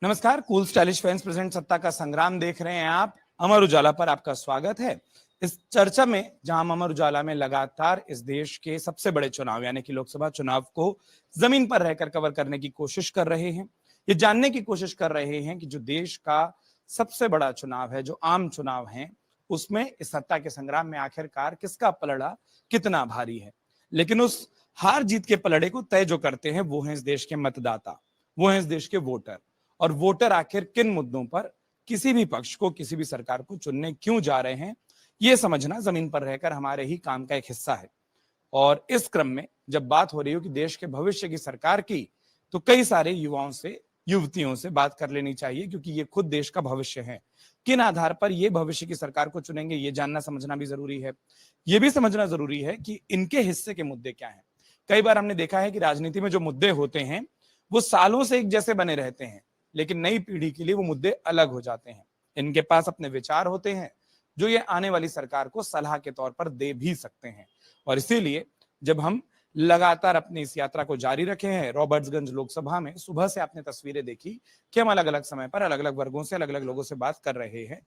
नमस्कार, cool stylish fans present सत्ता का संग्राम देख रहे हैं आप। अमर उजाला पर आपका स्वागत है। इस चर्चा में जहां हम अमर उजाला में लगातार इस देश के सबसे बड़े चुनाव यानी कि लोकसभा चुनाव को जमीन पर रहकर कवर करने की कोशिश कर रहे हैं, ये जानने की कोशिश कर रहे हैं कि जो देश का सबसे बड़ा चुनाव है, जो आम चुनाव है, उसमें इस सत्ता के संग्राम में आखिरकार किसका पलड़ा कितना भारी है। लेकिन उस हार जीत के पलड़े को तय जो करते हैं वो हैं इस देश के मतदाता, वो हैं इस देश के वोटर। और वोटर आखिर किन मुद्दों पर किसी भी पक्ष को, किसी भी सरकार को चुनने क्यों जा रहे हैं, ये समझना जमीन पर रहकर हमारे ही काम का एक हिस्सा है। और इस क्रम में जब बात हो रही हो कि देश के भविष्य की सरकार की, तो कई सारे युवाओं से, युवतियों से बात कर लेनी चाहिए, क्योंकि ये खुद देश का भविष्य है। किन आधार पर ये भविष्य की सरकार को चुनेंगे, ये जानना समझना भी जरूरी है। ये भी समझना जरूरी है कि इनके हिस्से के मुद्दे क्या हैं। कई बार हमने देखा है कि राजनीति में जो मुद्दे होते हैं वो सालों से एक जैसे बने रहते हैं, लेकिन नई पीढ़ी के लिए वो मुद्दे अलग हो जाते हैं। इनके पास अपने विचार होते हैं जो ये आने वाली सरकार को सलाह के तौर पर दे भी सकते हैं। और इसीलिए जब हम लगातार अपनी इस यात्रा को जारी रखे हैं, रॉबर्ट्सगंज लोकसभा में सुबह से आपने तस्वीरें देखी कि हम अलग अलग समय पर अलग अलग वर्गों से, अलग अलग लोगों से बात कर रहे हैं।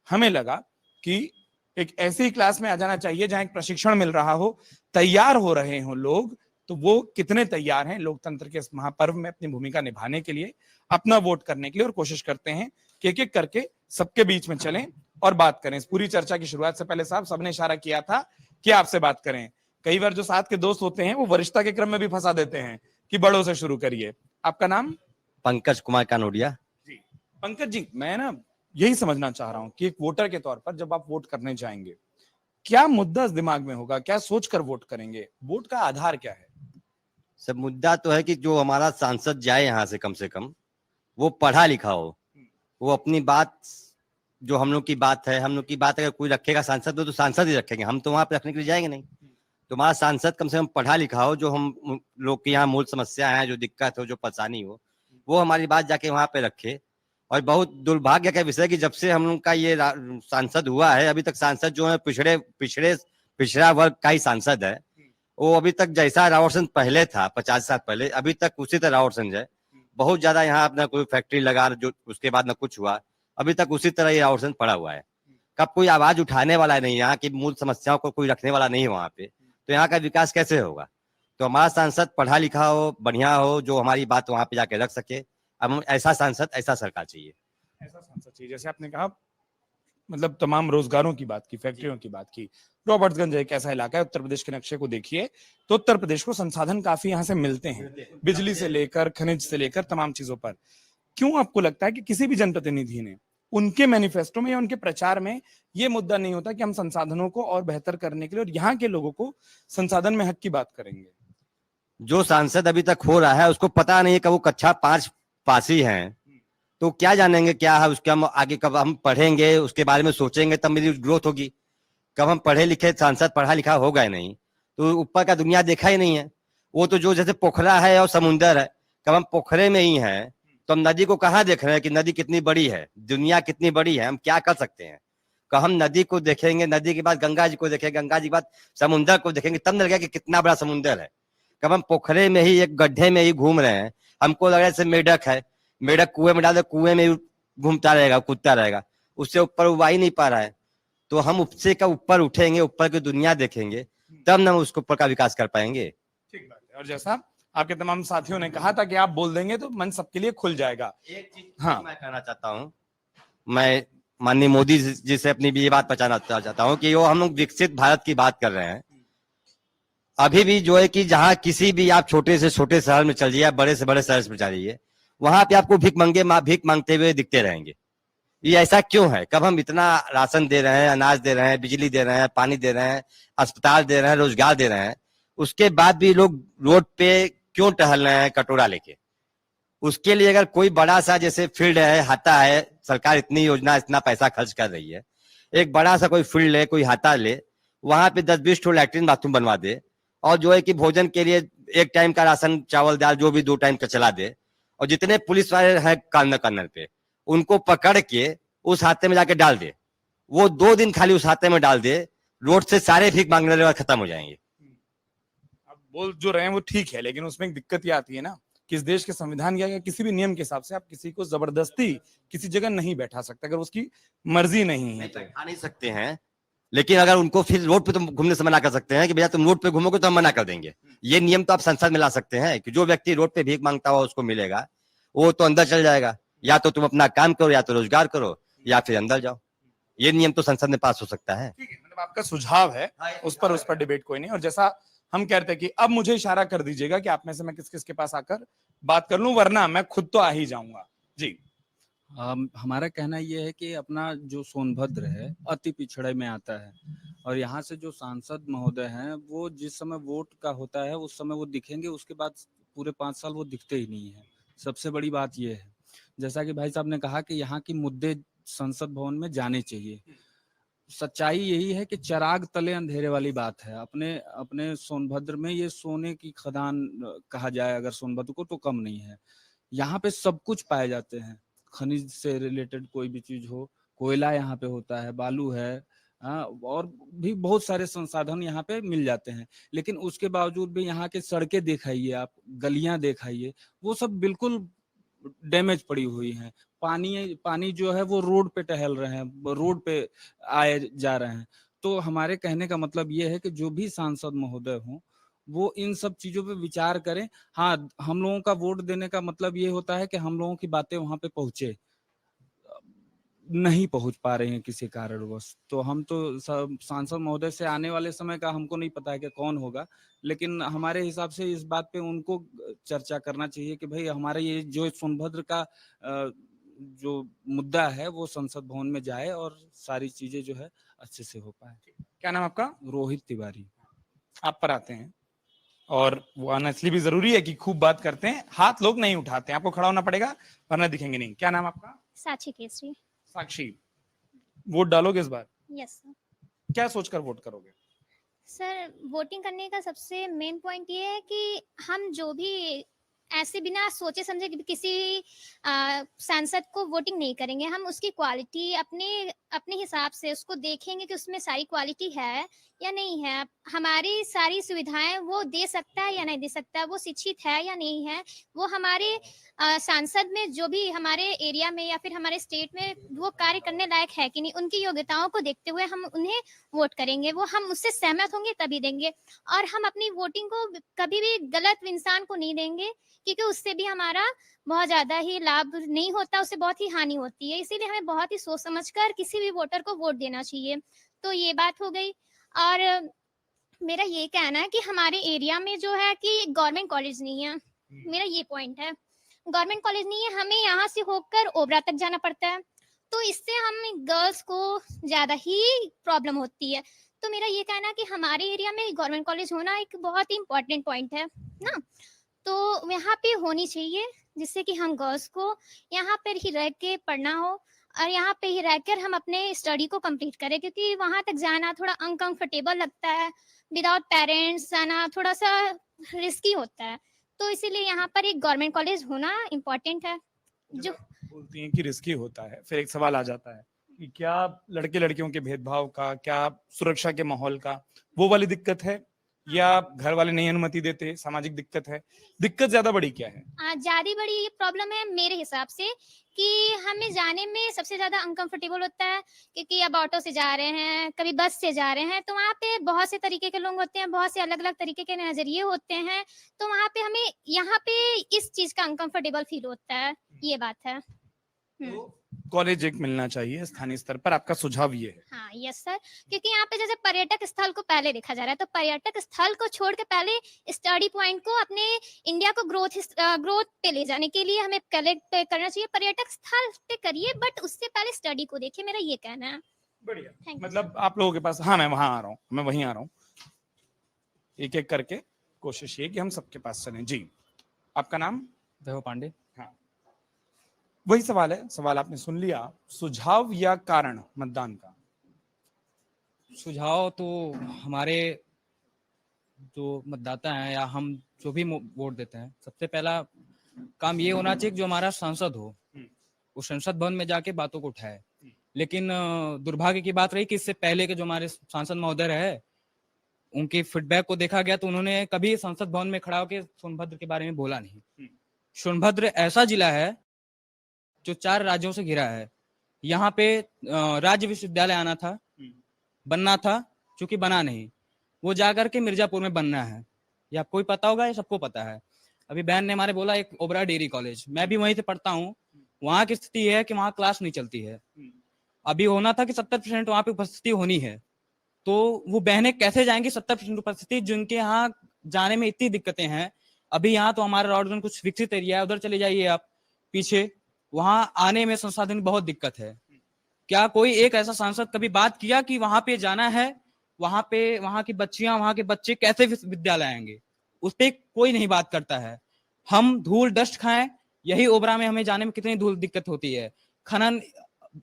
हमें लगा कि एक ऐसी क्लास में आ जाना चाहिए जहां एक प्रशिक्षण मिल रहा हो, तैयार हो रहे हो लोग, तो वो कितने तैयार हैं लोकतंत्र के इस महापर्व में अपनी भूमिका निभाने के लिए, अपना वोट करने के लिए, और कोशिश करते हैं कि एक एक करके सबके बीच में चलें और बात करें। इस पूरी चर्चा की शुरुआत से पहले साहब सबने इशारा किया था कि आपसे बात करें। कई बार जो साथ के दोस्त होते हैं वो वरिष्ठता के क्रम में भी फंसा देते हैं कि बड़ों से शुरू करिए। आपका नाम? पंकज कुमार कानोडिया जी। पंकज जी, मैं ना यही समझना चाह रहा हूं कि एक वोटर के तौर पर जब आप वोट करने जाएंगे, क्या मुद्दा दिमाग में होगा, क्या सोचकर वोट करेंगे, वोट का आधार क्या है? सब मुद्दा तो है कि जो हमारा सांसद जाए यहाँ से कम वो पढ़ा लिखा हो, वो अपनी बात, जो हम लोग की बात है, हम लोग की बात अगर कोई रखेगा सांसद तो सांसद ही रखेंगे, हम तो वहां पे रखने के लिए जाएंगे नहीं। तो हमारा सांसद कम से कम पढ़ा लिखा हो, जो हम लोग की यहाँ मूल समस्या है, जो दिक्कत हो, जो परेशानी हो, वो हमारी बात जाके वहां पे रखे। और बहुत दुर्भाग्य का विषय है कि जब से हम लोग का ये सांसद हुआ है, अभी तक सांसद जो है पिछड़ा वर्ग का ही सांसद है। वो अभी तक जैसा रावरसन पहले था 50 साल पहले, अभी तक उसी तरह रावरसन है। बहुत ज्यादा यहाँ अपना कोई फैक्ट्री लगा, जो उसके बाद ना कुछ हुआ, अभी तक उसी तरह ये रावरसन पड़ा हुआ है। कब कोई आवाज उठाने वाला नहीं, यहाँ की मूल समस्याओं को कोई रखने वाला नहीं है वहां पे, तो यहाँ का विकास कैसे होगा? तो हमारा सांसद पढ़ा लिखा हो, बढ़िया हो, जो हमारी बात वहां पे जाके रख सके। अब ऐसा सांसद, ऐसा सरकार चाहिए। ऐसा सांसद चाहिए, जैसे आपने कहा, मतलब तमाम रोजगारों की बात की, फैक्ट्रियों की बात की। रॉबर्ट्सगंज एक ऐसा इलाका है, उत्तर प्रदेश के नक्शे को देखिए तो उत्तर प्रदेश को संसाधन काफी यहाँ से मिलते हैं, बिजली से लेकर, खनिज से लेकर, तमाम चीजों पर। क्यों आपको लगता है कि किसी भी जनप्रतिनिधि ने उनके मैनिफेस्टो में या उनके प्रचार में ये मुद्दा नहीं होता कि हम संसाधनों को और बेहतर करने के लिए और यहाँ के लोगों को संसाधन में हक की बात करेंगे? जो सांसद अभी तक हो रहा है उसको पता नहीं है कि वो कक्षा 5 पास ही हैं, तो क्या जानेंगे क्या है उसके। हम आगे कब हम पढ़ेंगे, उसके बारे में सोचेंगे, तब मेरी ग्रोथ होगी। कब हम पढ़े लिखे सांसद पढ़ा लिखा हो गए नहीं, तो ऊपर का दुनिया देखा ही नहीं है। वो तो जो जैसे पोखरा है और समुंदर है, कब हम पोखरे में ही हैं तो हम नदी को कहाँ देख रहे हैं कि नदी कितनी बड़ी है, दुनिया कितनी बड़ी है, हम क्या कर सकते हैं। कब हम नदी को देखेंगे, नदी के बाद गंगा जी को देखेंगे, गंगा जी के बाद समुंदर को देखेंगे, तब लगेगा कि कितना बड़ा समुंदर है। कब हम पोखरे में ही, एक गड्ढे में ही घूम रहे हैं, हमको लग रहा है जैसे मेढक है, मेढक कुएं में डाले, कुएं में घूमता रहेगा, कूदता रहेगा, उससे ऊपर उड़ ही नहीं पा रहा है। तो हम उससे का ऊपर उठेंगे, ऊपर की दुनिया देखेंगे, तब ना उसके ऊपर का विकास कर पाएंगे। ठीक बात है। और जैसा आपके तमाम साथियों ने कहा था कि आप बोल देंगे तो मन सबके लिए खुल जाएगा। एक चीज हाँ, मैं कहना चाहता हूँ, मैं माननीय मोदी जी से अपनी भी ये बात पहचाना चाहता हूँ कि वो हम लोग विकसित भारत की बात कर रहे हैं। अभी भी जो है कि जहाँ किसी भी आप छोटे से छोटे शहर में चल जाइए, बड़े से बड़े शहर में चलिए, वहां पे आपको भीख मांगते हुए दिखते रहेंगे। ये ऐसा क्यों है? कब हम इतना राशन दे रहे हैं, अनाज दे रहे हैं, बिजली दे रहे हैं, पानी दे रहे हैं, अस्पताल दे रहे हैं, रोजगार दे रहे हैं, उसके बाद भी लोग रोड पे क्यों टहल रहे हैं कटोरा लेके? उसके लिए अगर कोई बड़ा सा जैसे फील्ड है, हाता है, सरकार इतनी योजना, इतना पैसा खर्च कर रही है, एक बड़ा सा कोई फील्ड ले, कोई हाता ले, वहां पे 10-20 ठो लैट्रिन बाथरूम बनवा दे, और जो है कि भोजन के लिए एक टाइम का राशन चावल दाल जो भी 2 टाइम का चला दे, और जितने पुलिस वाले हैं कॉर्नर पे, उनको पकड़ के उस हाथे में जाके डाल दे। वो 2 दिन खाली उस हाथे में डाल दे, रोड से सारे भीख मांगने वाले खत्म हो जाएंगे। अब बोल जो रहे हैं वो ठीक है, लेकिन उसमें एक दिक्कत ये आती है ना कि इस देश के संविधान या किसी भी नियम के हिसाब से आप किसी को जबरदस्ती किसी जगह नहीं बैठा सकते अगर उसकी मर्जी नहीं है। बैठा नहीं सकते हैं, लेकिन अगर उनको फिर रोड पे तुम घूमने से मना कर सकते हैं कि भैया तुम रोड पे घूमोगे तो हम मना कर देंगे। ये नियम तो आप संसद में ला सकते हैं कि जो व्यक्ति रोड पे भीख मांगता हुआ उसको मिलेगा, वो तो अंदर चल जाएगा। या तो तुम अपना काम करो, या तो रोजगार करो, या फिर अंदर जाओ। ये नियम तो संसद में पास हो सकता है। ठीक है, मतलब आपका सुझाव है, उस पर डिबेट कोई नहीं। और जैसा हम कहते हैं कि अब मुझे इशारा कर दीजिएगा कि आप में से मैं किस किस के पास आकर बात कर लूं, वरना मैं खुद तो आ ही जाऊंगा। जी। हमारा कहना यह है कि अपना जो सोनभद्र है अति पिछड़े में आता है, और यहाँ से जो सांसद महोदय हैं वो जिस समय वोट का होता है उस समय वो दिखेंगे, उसके बाद पूरे 5 साल वो दिखते ही नहीं है। सबसे बड़ी बात ये है, जैसा कि भाई साहब ने कहा कि यहाँ की मुद्दे संसद भवन में जाने चाहिए। सच्चाई यही है कि चिराग तले अंधेरे वाली बात है। अपने अपने सोनभद्र में ये सोने की खदान कहा जाए अगर सोनभद्र को, तो कम नहीं है। यहाँ पे सब कुछ पाए जाते हैं, खनिज से रिलेटेड कोई भी चीज हो, कोयला यहाँ पे होता है, बालू है, और भी बहुत सारे संसाधन यहाँ पे मिल जाते हैं। लेकिन उसके बावजूद भी यहाँ के सड़कें दिखाइए आप, गलियां दिखाइए, वो सब बिल्कुल डैमेज पड़ी हुई हैं। पानी जो है वो रोड पे टहल रहे हैं, रोड पे आए जा रहे हैं। तो हमारे कहने का मतलब ये है कि जो भी सांसद महोदय हों वो इन सब चीजों पे विचार करें। हाँ, हम लोगों का वोट देने का मतलब ये होता है कि हम लोगों की बातें वहां पे पहुंचे, नहीं पहुंच पा रहे हैं किसी कारणवश। तो हम तो सांसद महोदय से आने वाले समय का हमको नहीं पता है कि कौन होगा, लेकिन हमारे हिसाब से इस बात पे उनको चर्चा करना चाहिए कि भाई हमारे ये जो सोनभद्र का जो मुद्दा है वो संसद भवन में जाए और सारी चीजें जो है अच्छे से हो पाए। क्या नाम आपका? रोहित तिवारी। आप पर आते हैं, और वो आना इसलिए भी जरूरी है कि खूब बात करते हैं, हाथ लोग नहीं उठाते हैं, आपको खड़ा होना पड़ेगा वरना दिखेंगे नहीं। क्या नाम आपका? साक्षी केसरी। साक्षी, वोट डालोगे इस बार? Yes sir. क्या सोचकर वोट करोगे? सर, वोटिंग करने का सबसे मेन पॉइंट ये है कि हम जो भी ऐसे बिना सोचे समझे किसी सांसद को वोटिंग नहीं करेंगे। हम उसकी क्वालिटी अपने अपने हिसाब से उसको देखेंगे कि उसमें सारी क्वालिटी है या नहीं है, हमारी सारी सुविधाएं वो दे सकता है या नहीं दे सकता, वो शिक्षित है या नहीं है, वो हमारे सांसद में जो भी हमारे एरिया में या फिर हमारे स्टेट में वो कार्य करने लायक है कि नहीं, उनकी योग्यताओं को देखते हुए हम उन्हें वोट करेंगे। वो हम उससे सहमत होंगे तभी देंगे, और हम अपनी वोटिंग को कभी भी गलत इंसान को नहीं देंगे, क्योंकि उससे भी हमारा बहुत ज़्यादा ही लाभ नहीं होता, उससे बहुत ही हानि होती है। इसीलिए हमें बहुत ही सोच समझकर किसी भी वोटर को वोट देना चाहिए। तो ये बात हो गई। और मेरा ये कहना है कि हमारे एरिया में जो है कि गवर्नमेंट कॉलेज नहीं है, मेरा ये पॉइंट है। गवर्नमेंट कॉलेज नहीं है, हमें यहाँ से होकर ओबरा तक जाना पड़ता है, तो इससे हम गर्ल्स को ज़्यादा ही प्रॉब्लम होती है। तो मेरा ये कहना है कि हमारे एरिया में गवर्नमेंट कॉलेज होना एक बहुत ही इम्पोर्टेंट पॉइंट है ना, तो यहाँ पे होनी चाहिए, जिससे कि हम गर्ल्स को यहाँ पर ही रह के पढ़ना हो और यहाँ पे ही रहकर हम अपने स्टडी को कंप्लीट करें, क्योंकि वहाँ तक जाना थोड़ा अनकंफर्टेबल लगता है, विदाउट पेरेंट्स जाना थोड़ा सा रिस्की होता है। तो इसीलिए यहाँ पर एक गवर्नमेंट कॉलेज होना इम्पोर्टेंट है। जो बोलती हैं कि रिस्की होता है, फिर एक सवाल आ जाता है कि क्या लड़के लड़कियों के भेदभाव का, क्या सुरक्षा के माहौल का वो वाली दिक्कत है, या घर वाले नहीं अनुमति देते, सामाजिक दिक्कत है? दिक्कत ज्यादा बड़ी क्या है? ज्यादा बड़ी ये प्रॉब्लम है मेरे हिसाब से कि हमें जाने में सबसे ज्यादा अनकंफर्टेबल होता है, क्योंकि अब ऑटो से जा रहे हैं, कभी बस से जा रहे हैं, तो वहाँ पे बहुत से तरीके के लोग होते हैं, बहुत से अलग अलग तरीके के नजरिए होते हैं, तो वहाँ पे हमें यहाँ पे इस चीज का अनकंफर्टेबल फील होता है। ये बात है। कॉलेज एक मिलना चाहिए स्थानीय स्तर पर, आपका सुझाव ये है? हाँ यस सर, क्योंकि यहाँ पे जैसे पर्यटक स्थल को पहले देखा जा रहा है, तो पर्यटक स्थल को छोड़ के पहले स्टडी पॉइंट को अपने इंडिया को ग्रोथ पे ले जाने के लिए हमें कलेक्ट करना चाहिए। पर्यटक स्थल पे करिए, बट उससे पहले स्टडी को देखिए, मेरा ये कहना है। बढ़िया। मतलब आप लोगों के पास, हाँ मैं वहां आ रहा हूँ, मैं वहीं आ रहा हूँ, एक एक करके कोशिश ये कि हम सबके पास चलें। जी, आपका नाम? वैभव पांडे। हाँ, वही सवाल है, सवाल आपने सुन लिया। सुझाव या कारण मतदान का? सुझाव तो हमारे जो मतदाता हैं या हम जो भी वोट देते हैं, सबसे पहला काम ये होना चाहिए कि जो हमारा सांसद हो वो संसद भवन में जाके बातों को उठाए। लेकिन दुर्भाग्य की बात रही कि इससे पहले के जो हमारे सांसद महोदय रहे, उनके फीडबैक को देखा गया तो उन्होंने कभी संसद भवन में खड़ा होकर सोनभद्र के बारे में बोला नहीं। सोनभद्र ऐसा जिला है जो 4 राज्यों से घिरा है। यहाँ पे राज्य विश्वविद्यालय आना था, बनना था, चूंकि बना नहीं, वो जाकर के मिर्जापुर में बनना है। ये आपको भी पता होगा, ये सबको पता है। अभी बहन ने हमारे बोला एक ओबरा डेयरी कॉलेज, मैं भी वहीं से पढ़ता हूँ। वहाँ की स्थिति है कि वहाँ क्लास नहीं चलती है। अभी होना था कि 70% वहाँ पे उपस्थिति होनी है, तो वो बहनें कैसे जाएंगी 70% उपस्थिति, जिनके यहाँ जाने में इतनी दिक्कतें हैं। अभी यहाँ तो हमारा रॉडगंज कुछ विकसित एरिया है, उधर चले जाइए आप पीछे, वहाँ आने में संसाधन की बहुत दिक्कत है। क्या कोई एक ऐसा सांसद कभी बात किया कि वहां पे जाना है, वहां पे वहां की बच्चियां, वहां के बच्चे कैसे विश्वविद्यालय आएंगे? उस पर कोई नहीं बात करता है। हम धूल डस्ट खाएं, यही ओबरा में हमें जाने में कितनी धूल दिक्कत होती है। खनन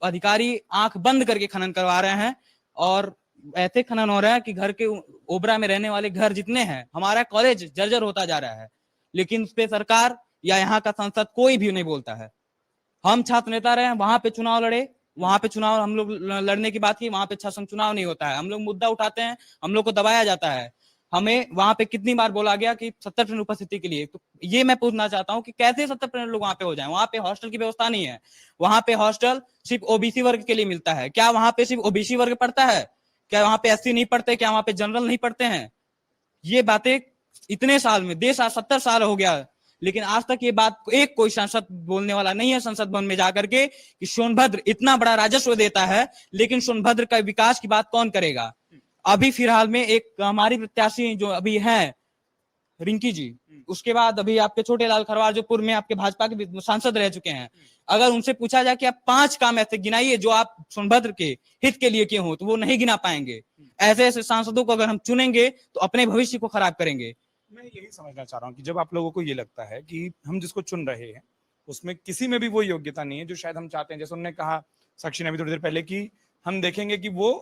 अधिकारी आंख बंद करके खनन करवा रहे हैं, और ऐसे खनन हो रहा है कि घर के ओबरा में रहने वाले घर जितने हैं, हमारा कॉलेज जर्जर होता जा रहा है, लेकिन उस पर सरकार या यहाँ का सांसद कोई भी नहीं बोलता है। हम छात्र नेता रहे, वहां पे चुनाव लड़े, वहां पे चुनाव हम लोग लड़ने की बात की, वहां पे शासन चुनाव नहीं होता है। हम लोग मुद्दा उठाते हैं, हम लोग को दबाया जाता है। हमें वहां पे कितनी बार बोला गया कि 70% उपस्थिति के लिए। तो ये मैं पूछना चाहता हूँ कि कैसे 70% लोग वहां पे हो जाएं? वहां पे हॉस्टल की व्यवस्था नहीं है। वहां पे हॉस्टल सिर्फ ओबीसी वर्ग के लिए मिलता है। क्या वहां पे सिर्फ ओबीसी वर्ग पढ़ता है? क्या वहां पे एससी नहीं पढ़ते? क्या वहां पे जनरल नहीं पढ़ते हैं? ये बातें इतने साल में, देश आज 70 साल हो गया, लेकिन आज तक ये बात एक कोई सांसद बोलने वाला नहीं है संसद भवन में जाकर के कि सोनभद्र इतना बड़ा राजस्व देता है, लेकिन सोनभद्र का विकास की बात कौन करेगा? अभी फिलहाल में एक हमारी प्रत्याशी जो अभी है रिंकी जी, उसके बाद अभी आपके छोटे लाल खरवार जो पूर्व में आपके भाजपा के सांसद रह चुके हैं, अगर उनसे पूछा जाए कि आप 5 काम ऐसे गिनाइए जो आप सोनभद्र के हित के लिए किए हो, तो वो नहीं गिना पाएंगे। ऐसे ऐसे सांसदों को अगर हम चुनेंगे तो अपने भविष्य को खराब करेंगे। मैं यही समझना चाह रहा हूँ कि जब आप लोगों को ये लगता है कि हम जिसको चुन रहे हैं उसमें किसी में भी वो योग्यता नहीं है जो शायद हम चाहते हैं, जैसे उन्होंने कहा साक्षी ने अभी थोड़ी देर पहले कि हम देखेंगे कि वो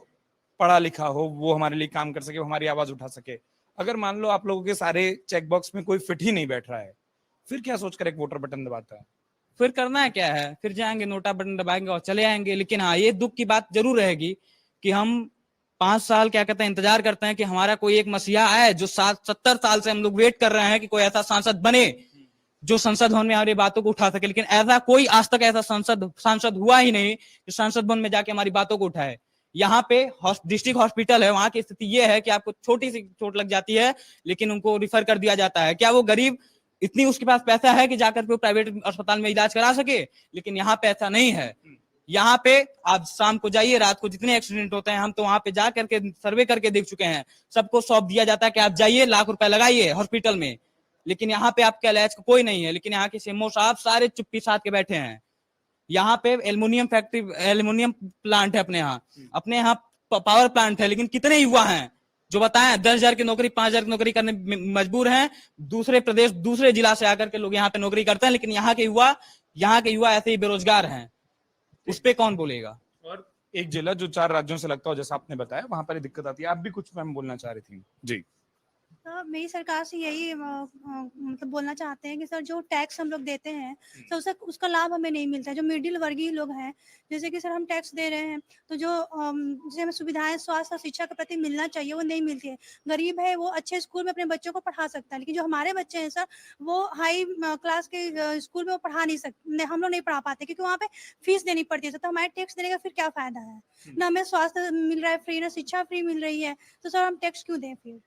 पढ़ा लिखा हो, वो हमारे लिए काम कर सके, वो हमारी आवाज उठा सके। अगर मान लो आप लोगों के सारे चेक बॉक्स में कोई फिट ही नहीं बैठ रहा है, फिर क्या सोचकर एक वोटर बटन दबाता है? फिर करना है क्या है? फिर जाएंगे, नोटा बटन दबाएंगे और चले आएंगे। लेकिन हाँ, ये दुख की बात जरूर रहेगी कि हम 5 साल क्या कहते हैं इंतजार करते हैं कि हमारा कोई एक मसीहा आए, जो 70 साल से हम लोग वेट कर रहे हैं कि कोई ऐसा सांसद बने जो संसद भवन में हमारी बातों को उठा सके। लेकिन ऐसा कोई आज तक ऐसा सांसद हुआ ही नहीं जो संसद भवन में जाके हमारी बातों को उठाए। यहाँ पे डिस्ट्रिक्ट हॉस्पिटल है, वहां की स्थिति ये है कि आपको छोटी सी चोट लग जाती है लेकिन उनको रिफर कर दिया जाता है। क्या वो गरीब इतनी उसके पास पैसा है कि जाकर के प्राइवेट अस्पताल में इलाज करा सके? लेकिन यहाँ पे ऐसा नहीं है। यहाँ पे आप शाम को जाइए, रात को जितने एक्सीडेंट होते हैं, हम तो वहां पे जा करके सर्वे करके देख चुके हैं, सबको सौंप दिया जाता है कि आप जाइए, लाख रुपए लगाइए हॉस्पिटल में। लेकिन यहाँ पे आपके इलाज का कोई नहीं है। लेकिन यहाँ के सीएमओ साहब सारे चुप्पी साध के बैठे हैं। यहाँ पे एल्युमिनियम फैक्ट्री, एल्युमिनियम प्लांट है अपने यहाँ पावर प्लांट है, लेकिन कितने युवा हैं जो बताएं 10,000 की नौकरी, 5,000 की नौकरी करने मजबूर हैं। दूसरे प्रदेश, दूसरे जिला से आकर के लोग यहाँ पे नौकरी करते हैं, लेकिन यहाँ के युवा ऐसे ही बेरोजगार हैं। उस पे कौन बोलेगा? और एक जिला जो 4 राज्यों से लगता हो, जैसा आपने बताया, वहां पर दिक्कत आती है। आप भी कुछ मैम बोलना चाह रही थी जी? मेरी सरकार से यही मतलब बोलना चाहते हैं कि सर जो टैक्स हम लोग देते हैं सर उसका लाभ हमें नहीं मिलता है। जो मिडिल वर्गीय लोग हैं, जैसे कि सर हम टैक्स दे रहे हैं तो जो जैसे हमें सुविधाएं स्वास्थ्य और शिक्षा के प्रति मिलना चाहिए वो नहीं मिलती है। गरीब है वो अच्छे स्कूल में अपने बच्चों को पढ़ा सकता है, लेकिन जो हमारे बच्चे हैं सर वो हाई क्लास के स्कूल में वो पढ़ा नहीं सकते, हम लोग नहीं पढ़ा पाते क्योंकि वहाँ पे फीस देनी पड़ती है सर। तो हमारे टैक्स देने का फिर क्या फायदा है? ना हमें स्वास्थ्य मिल रहा है फ्री, ना शिक्षा फ्री मिल रही है, तो सर हम टैक्स क्यों दें फिर?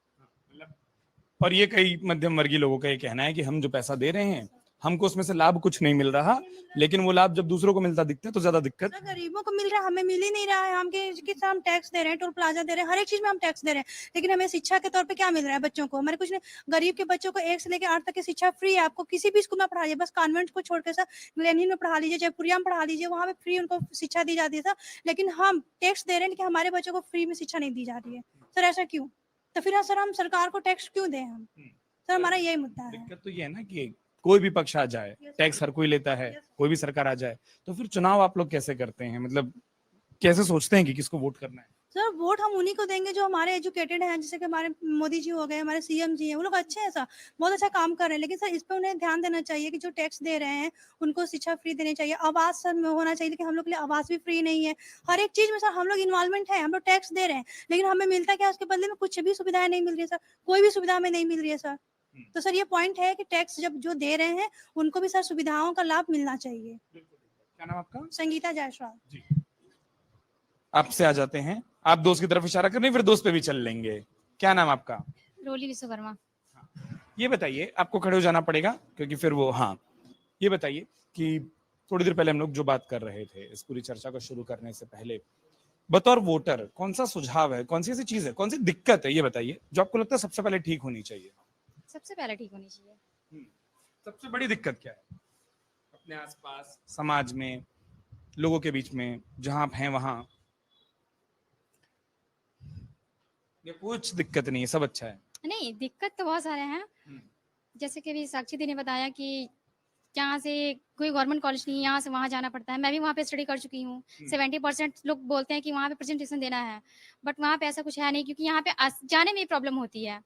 और ये कई मध्यम वर्गीय लोगों का ये कहना है कि हम जो पैसा दे रहे हैं हमको उसमें से लाभ कुछ नहीं मिल रहा, लेकिन वो लाभ जब दूसरों को मिलता दिखता है तो ज्यादा दिक्कत। सर गरीबों को मिल रहा है, हमें मिल ही नहीं रहा है। हम हम टैक्स दे रहे हैं, टोल प्लाजा दे रहे हैं, हर एक चीज में हम टैक्स दे रहे हैं, लेकिन हमें शिक्षा के तौर पे क्या मिल रहा है? बच्चों को हमारे कुछ नहीं। गरीब के बच्चों को 1 से लेकर 8 तक की शिक्षा फ्री है। आपको किसी भी स्कूल में पढ़ा लीजिए, बस कॉन्वेंट को छोड़कर सर ग्लेनहिल में पढ़ा लीजिए, जयपुरिया में पढ़ा लीजिए, वहाँ पे फ्री उनको शिक्षा दी जाती है सर। लेकिन हम टैक्स दे रहे हैं, लेकिन हमारे बच्चों को फ्री में शिक्षा नहीं दी जा रही है सर। ऐसा क्यों? तो फिर सर हम सरकार को टैक्स क्यों दें हम? सर हमारा यही मुद्दा है। दिक्कत तो ये है ना कि कोई भी पक्ष आ जाए, टैक्स हर कोई लेता है, कोई भी सरकार आ जाए, तो फिर चुनाव आप लोग कैसे करते हैं? मतलब कैसे सोचते हैं कि किसको वोट करना है? सर वोट हम उन्हीं को देंगे जो हमारे एजुकेटेड हैं, जैसे कि हमारे मोदी जी हो गए, हमारे सीएम जी हैं, वो लोग अच्छे हैं सर, बहुत अच्छा काम कर रहे हैं। लेकिन सर इस पे उन्हें ध्यान देना चाहिए कि जो टैक्स दे रहे हैं उनको शिक्षा फ्री देनी चाहिए, आवास सर में होना चाहिए, लेकिन हम लोग के लिए आवास भी फ्री नहीं है। हर एक चीज में सर हम लोग इन्वॉल्वमेंट है, हम लोग टैक्स दे रहे हैं, लेकिन हमें मिलता क्या? उसके बदले में कुछ भी सुविधाएं नहीं मिल रही है सर, कोई भी सुविधा हमें नहीं मिल रही है सर। तो सर ये पॉइंट है कि टैक्स जब जो दे रहे हैं उनको भी सर सुविधाओं का लाभ मिलना चाहिए। क्या नाम आपका? संगीता जायसवाल। जी, आपसे आ जाते हैं। आप दोस्त की तरफ इशारा कर रहे हैं, फिर दोस्त पे भी चल लेंगे। क्या नाम आपका? रोली विश्वकर्मा। ये बताइए, आपको खड़े हो जाना पड़ेगा क्योंकि फिर वो, हाँ, ये बताइए कि थोड़ी देर पहले हम लोग जो बात कर रहे थे इस पूरी चर्चा को शुरू करने से पहले, बतौर वोटर कौन सा सुझाव है, कौन सी ऐसी चीज है, कौन सी दिक्कत है, ये बताइए जो आपको लगता है सबसे पहले ठीक होनी चाहिए। सबसे पहले ठीक होनी चाहिए। सबसे बड़ी दिक्कत क्या है अपने आसपास, समाज में, लोगों के बीच में, जहां आप हैं वहां? ये कुछ दिक्कत नहीं है, सब अच्छा है। नहीं, दिक्कत तो बहुत सारे हैं। जैसे कि अभी साक्षी दी ने बताया कि यहाँ से कोई गवर्नमेंट कॉलेज नहीं है, यहाँ से वहाँ जाना पड़ता है। मैं भी वहाँ पे स्टडी कर चुकी हूँ। 70% लोग बोलते हैं कि वहाँ पे प्रेजेंटेशन देना है, बट वहाँ पे ऐसा कुछ है नहीं, क्योंकि यहाँ पे जाने में प्रॉब्लम होती है।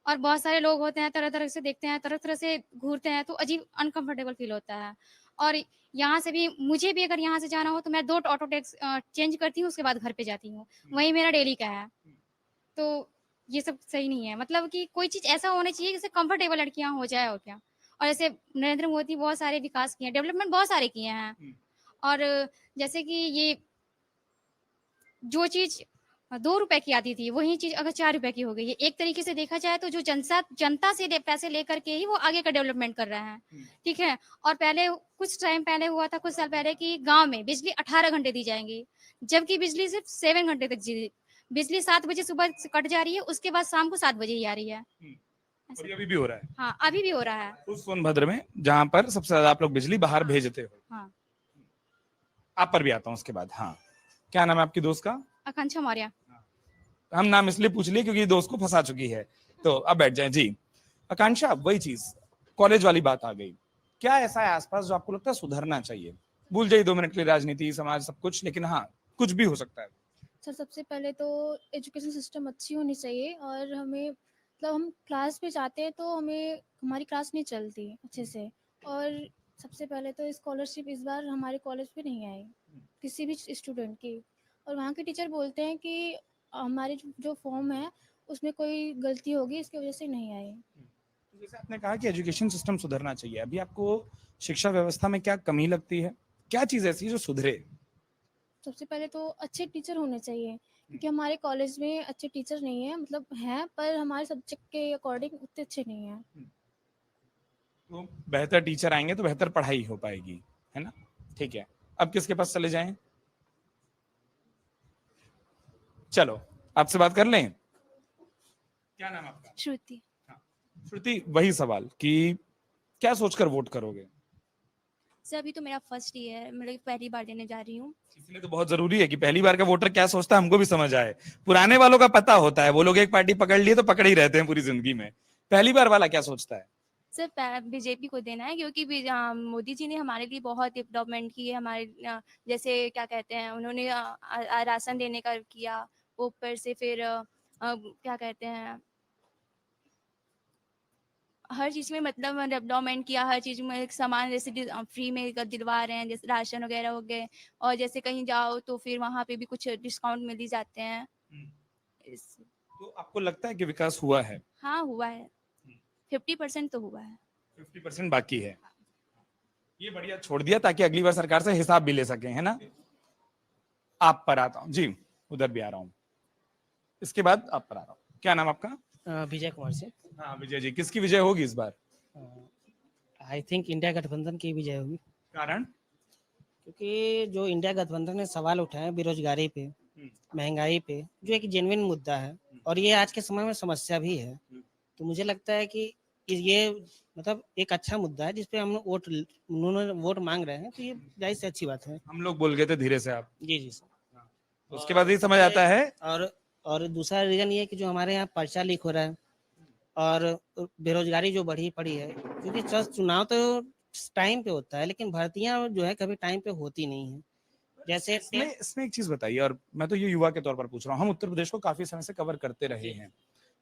और बहुत सारे लोग होते हैं, तरह तरह से देखते हैं, तरह तरह से घूरते हैं, तो अजीब अनकंफर्टेबल फील होता है। और यहाँ से भी, मुझे भी अगर यहाँ से जाना हो तो मैं 2 ऑटो टैक्स चेंज करती हूँ, उसके बाद घर पे जाती हूँ। वही मेरा डेली का है। तो ये सब सही नहीं है। मतलब कि कोई चीज़ ऐसा होना चाहिए जिससे कंफर्टेबल लड़कियाँ हो जाए, और क्या। और जैसे नरेंद्र मोदी बहुत सारे विकास किए हैं, डेवलपमेंट बहुत सारे किए हैं। और जैसे कि ये जो चीज़ 2 रुपए की आती थी, वही चीज़ अगर 4 रुपए की हो गई है। एक तरीके से देखा जाए तो जो जनता से पैसे लेकर के ही वो आगे का डेवलपमेंट कर रहे हैं, ठीक है। और पहले कुछ टाइम पहले हुआ था, कुछ साल पहले, कि गांव में बिजली 18 घंटे दी जाएंगी, जबकि बिजली सिर्फ 7 घंटे तक बिजली 7 बजे सुबह से कट जा रही है, उसके बाद शाम को 7 बजे ही आ रही है। और ये अभी भी हो रहा है। हाँ, अभी भी हो रहा है। उस सोनभद्र में जहां पर सबसे ज्यादा आप लोग बिजली बाहर भेजते हो। हाँ। आप पर भी आता हूँ उसके बाद। हाँ, क्या नाम है आपकी दोस्त का? आकांक्षा मौर्य। हम नाम इसलिए पूछ लिए क्योंकि दोस्त को फंसा चुकी है, तो अब बैठ जाए। जी आकांक्षा, वही चीज, कॉलेज वाली बात आ गई। क्या ऐसा है आसपास जो आपको लगता है सुधरना चाहिए? भूल जाइए 2 मिनट के लिए राजनीति, समाज, सब कुछ, लेकिन हाँ, कुछ भी हो सकता है। सर सबसे पहले तो एजुकेशन सिस्टम अच्छी होनी चाहिए, और हमें मतलब हम क्लास में जाते हैं तो हमें हमारी क्लास नहीं चलती अच्छे से। और सबसे पहले तो स्कॉलरशिप इस बार हमारे कॉलेज पे नहीं आई किसी भी स्टूडेंट की। और वहाँ के टीचर बोलते हैं कि हमारे जो फॉर्म है उसमें कोई गलती होगी, इसकी वजह से नहीं आई। जैसे आपने कहा कि एजुकेशन सिस्टम सुधरना चाहिए, अभी आपको शिक्षा व्यवस्था में क्या कमी लगती है? क्या चीज ऐसी है जो सुधरे? सबसे पहले तो अच्छे टीचर होने चाहिए, क्योंकि हमारे कॉलेज में अच्छे टीचर नहीं है, मतलब हैं पर हमारे सब्जेक्ट के अकॉर्डिंग उतने अच्छे नहीं हैं। तो बेहतर टीचर आएंगे तो बेहतर पढ़ाई हो पाएगी, है ना? ठीक है, अब किसके पास चले जाएं? चलो आपसे बात कर लें। क्या नाम आपका? श्रुति। श्रुति, वही सवाल कि क्या सोचकर वोट करोगे? सर अभी तो मेरा फर्स्ट ईयर है, मैं पहली बार देने जा रही हूँ। इसलिए तो बहुत जरूरी है कि पहली बार का वोटर क्या सोचता है हमको भी समझ आए। पुराने वालों का पता होता है, वो लोग एक पार्टी पकड़ लिए तो पकड़ ही रहते हैं पूरी जिंदगी में। पहली बार वाला क्या सोचता है? सर बीजेपी को देना है, क्योंकि मोदी जी ने हमारे लिए बहुत डेवलपमेंट की है। हमारे जैसे क्या कहते हैं, उन्होंने राशन देने का किया, ऊपर से फिर क्या कहते हैं, हर चीज़ में मतलब डेवलपमेंट किया। हर चीज़ में एक सामान जैसे फ्री में दिलवा रहे हैं, जैसे राशन वगैरह हो गए। और जैसे कहीं जाओ तो फिर वहाँ पे भी कुछ डिस्काउंट मिल ही जाते हैं। तो आपको लगता है कि विकास हुआ है? हाँ हुआ है, 50% तो हुआ है, 50% बाकी है। ये बढ़िया छोड़ दिया ताकि अगली बार सरकार से हिसाब भी ले सके, है ना? आप पर आता हूँ जी, उधर भी आ रहा हूँ, इसके बाद आप पर आ रहा हूँ। क्या नाम आपका? विजय कुमार से। हाँ विजय जी, किसकी विजय होगी इस बार? आई थिंक इंडिया गठबंधन की विजय होगी, कारण? क्योंकि जो इंडिया गठबंधन ने सवाल उठाए बेरोजगारी पे, महंगाई पे, जो एक जेन्युइन मुद्दा है और ये आज के समय में समस्या भी है, तो मुझे लगता है कि ये मतलब एक अच्छा मुद्दा है जिसपे हम उन्होंने वोट मांग रहे हैं, तो ये जाहिर से अच्छी बात है। हम लोग बोल गए थे धीरे से आप। जी जी सर। उसके बाद ही समझ आता है। और दूसरा रीजन ये है कि जो हमारे यहाँ पर्चा लीक हो रहा है और बेरोजगारी जो बढ़ी पड़ी है, क्योंकि चुनाव तो टाइम पे होता है लेकिन भर्तियां जो है कभी टाइम पे होती नहीं है। जैसे इसमें एक चीज बताइए, और मैं तो ये युवा के तौर पर पूछ रहा हूँ, हम उत्तर प्रदेश को काफी समय से कवर करते रहे हैं।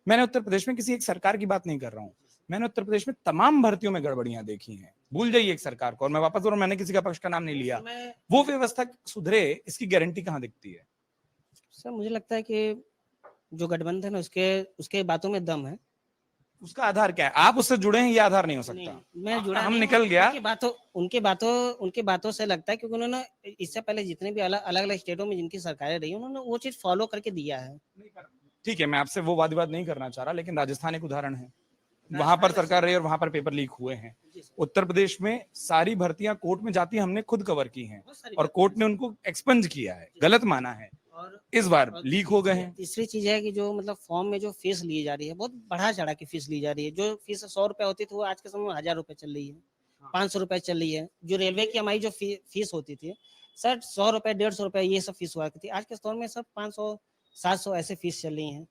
मैंने उत्तर प्रदेश में किसी एक सरकार की बात नहीं कर रहा हूँ, मैंने उत्तर प्रदेश में तमाम भर्तियों में गड़बड़ियां देखी हैं। भूल जाइए एक सरकार को, और मैं वापस मैंने किसी का पक्ष का नाम नहीं लिया। वो व्यवस्था सुधरे, इसकी गारंटी कहाँ दिखती है? सर मुझे लगता है कि जो गठबंधन है उसके बातों में दम है, उसका आधार क्या है? आप उससे जुड़े हैं, ये आधार नहीं हो सकता। नहीं, मैं जुड़ा हम नहीं निकल हूं। गया। उनकी बातों से लगता है, क्योंकि उन्होंने इससे पहले जितने भी अलग अलग स्टेटों में जिनकी सरकारें रही उन्होंने वो चीज फॉलो करके दिया है। ठीक है, मैं आपसे वो वाद विवाद नहीं करना चाह रहा, लेकिन राजस्थान एक उदाहरण है। वहां पर सरकार रही और वहां पर पेपर लीक हुए हैं। उत्तर प्रदेश में सारी भर्तियां कोर्ट में जाती हमने खुद कवर की हैं और कोर्ट ने उनको एक्सपंज किया है, गलत माना है। और इस बार लीक हो गए हैं। तीसरी चीज है कि जो मतलब फॉर्म में जो फीस ली जा रही है, बहुत बढ़ा चढ़ा की फीस ली जा रही है। जो फीस 100 रुपए होती थी वो आज के समय में 1000 रुपए चल रही है, 500 रुपए चल रही है। जो रेलवे की हमारी जो फीस होती थी सर 100 रुपए 150 रुपए ये सब फीस हुआ करती थी, आज के दौर में सर 500 700 ऐसे फीस चल रही है।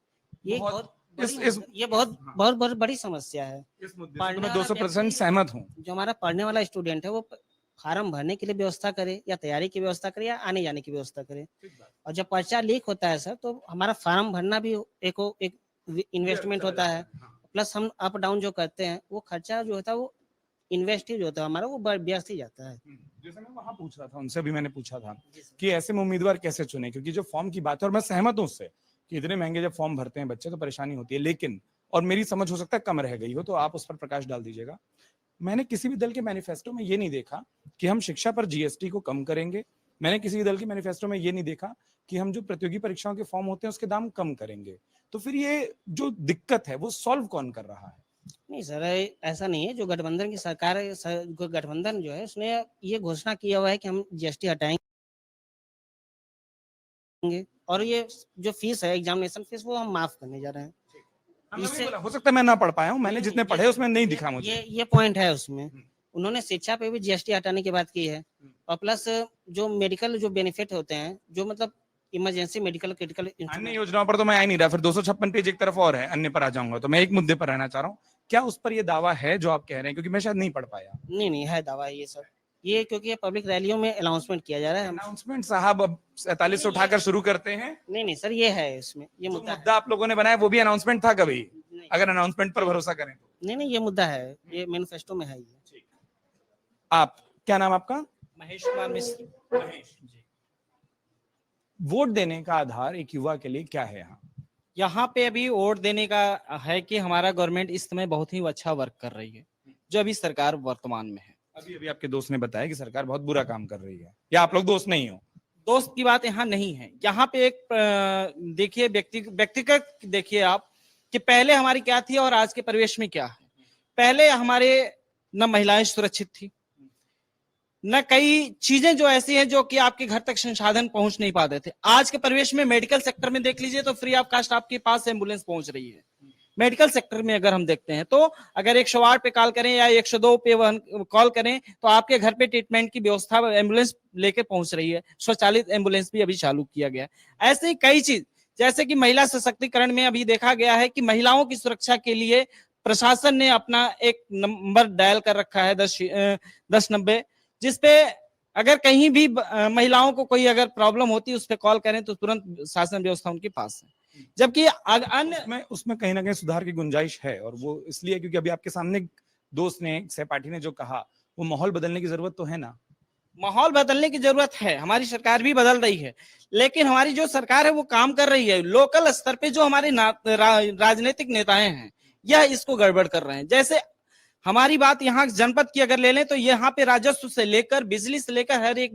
ये बहुत बड़ी समस्या है। इस मुद्दे से मैं 200% सहमत हूँ। जो हमारा पढ़ने वाला स्टूडेंट है वो फार्म भरने के लिए व्यवस्था करे, या तैयारी की व्यवस्था करे, या आने जाने की व्यवस्था करे। और जब पर्चा लीक होता है सर तो हमारा फार्म भरना भी एक इन्वेस्टमेंट होता है, प्लस हम अप डाउन जो करते हैं वो खर्चा जो होता है वो इन्वेस्टिव जो होता है हमारा वो व्यस्त ही जाता है। जैसे मैं वहां पूछ रहा था, उनसे भी मैंने पूछा था कि ऐसे में उम्मीदवार कैसे चुने, क्योंकि जो फॉर्म की बात है और मैं सहमत हूँ उससे कि इतने महंगे जब फॉर्म भरते हैं बच्चे तो परेशानी होती है, लेकिन और मेरी समझ हो सकता है कम रह गई हो तो आप उस पर प्रकाश डाल दीजिएगा। मैंने किसी भी दल के मैनिफेस्टो में ये नहीं देखा कि हम शिक्षा पर जीएसटी को कम करेंगे। मैंने किसी भी दल के मैनिफेस्टो में ये नहीं देखा कि हम जो प्रतियोगी परीक्षाओं के फॉर्म होते हैं उसके दाम कम करेंगे। तो फिर ये जो दिक्कत है वो सॉल्व कौन कर रहा है? नहीं सर, ऐसा नहीं है। जो गठबंधन की सरकार है, गठबंधन जो है उसने ये घोषणा किया हुआ है कि हम जीएसटी हटाएंगे और ये जो फीस है एग्जामिनेशन फीस वो हम माफ करने जा रहे हैं। इससे हो सकता है मैं ना पढ़ पाया हूँ, मैंने जितने पढ़े उसमें नहीं दिखा मुझे। ये पॉइंट है उसमें। उन्होंने शिक्षा पे भी जीएसटी हटाने की बात की है, और प्लस जो मेडिकल जो बेनिफिट होते हैं, जो मतलब इमरजेंसी मेडिकल क्रिटिकल अन्य योजनाओं पर तो मैं आ ही नहीं रहा, फिर 256 पेज एक तरफ और है, अन्य पर आ जाऊंगा। तो मैं एक मुद्दे पर रहना चाह रहा हूँ, क्या उस पर ये दावा है जो आप कह रहे हैं? क्योंकि मैं शायद नहीं पढ़ पाया। नहीं है दावा ये सब, ये क्योंकि ये पब्लिक रैलियों में अनाउंसमेंट किया जा रहा है। अनाउंसमेंट साहब अब 47 से उठाकर शुरू करते हैं। नहीं सर, ये है इसमें, ये मुद्दा आप लोगों ने बनाया वो भी अनाउंसमेंट था कभी? अगर अनाउंसमेंट पर भरोसा करें तो नहीं ये मुद्दा है, ये मैनिफेस्टो में है। ये आप क्या नाम आपका? महेश कुमार मिश्र। महेश जी, वोट देने का आधार एक युवा के लिए क्या है? यहाँ पे अभी वोट देने का है कि हमारा गवर्नमेंट इस समय बहुत ही अच्छा वर्क कर रही है, जो अभी सरकार वर्तमान में है। अभी आपके दोस्त ने बताया कि सरकार बहुत बुरा काम कर रही है, या आप लोग दोस्त नहीं हो? दोस्त की बात यहाँ नहीं है। यहाँ पे एक देखिए व्यक्तिगत देखिए आप कि पहले हमारी क्या थी और आज के परिवेश में क्या है। पहले हमारे न महिलाएं सुरक्षित थी, न कई चीजें जो ऐसी हैं जो कि आपके घर तक संसाधन पहुंच नहीं पाते थे। आज के परिवेश में मेडिकल सेक्टर में देख लीजिए तो फ्री ऑफ कास्ट आपके पास एम्बुलेंस पहुंच रही है। मेडिकल सेक्टर में अगर हम देखते हैं तो अगर 108 पे कॉल करें या 102 पे कॉल करें तो आपके घर पे ट्रीटमेंट की व्यवस्था एम्बुलेंस लेके पहुंच रही है। स्वचालित एम्बुलेंस भी अभी चालू किया गया। ऐसे ही कई चीज, जैसे कि महिला सशक्तिकरण में अभी देखा गया है कि महिलाओं की सुरक्षा के लिए प्रशासन ने अपना एक नंबर डायल कर रखा है 1090, जिसपे अगर कहीं भी महिलाओं को कोई अगर प्रॉब्लम होती है उस पर कॉल करें तो तुरंत शासन व्यवस्था उनके पास है। जबकि अन्य उसमें कहीं ना कहीं सुधार की गुंजाइश है, और वो इसलिए क्योंकि अभी आपके सामने दोस्त ने, सहपाठी ने जो कहा, वो माहौल बदलने की जरूरत तो है ना। माहौल बदलने की जरूरत है, हमारी सरकार भी बदल रही है, लेकिन हमारी जो सरकार है वो काम कर रही है। लोकल स्तर पे जो हमारे राजनीतिक नेताएं हैं यह इसको गड़बड़ कर रहे हैं। जैसे हमारी बात यहाँ जनपद की अगर ले लें तो यहाँ पे राजस्व से लेकर बिजली से लेकर हर एक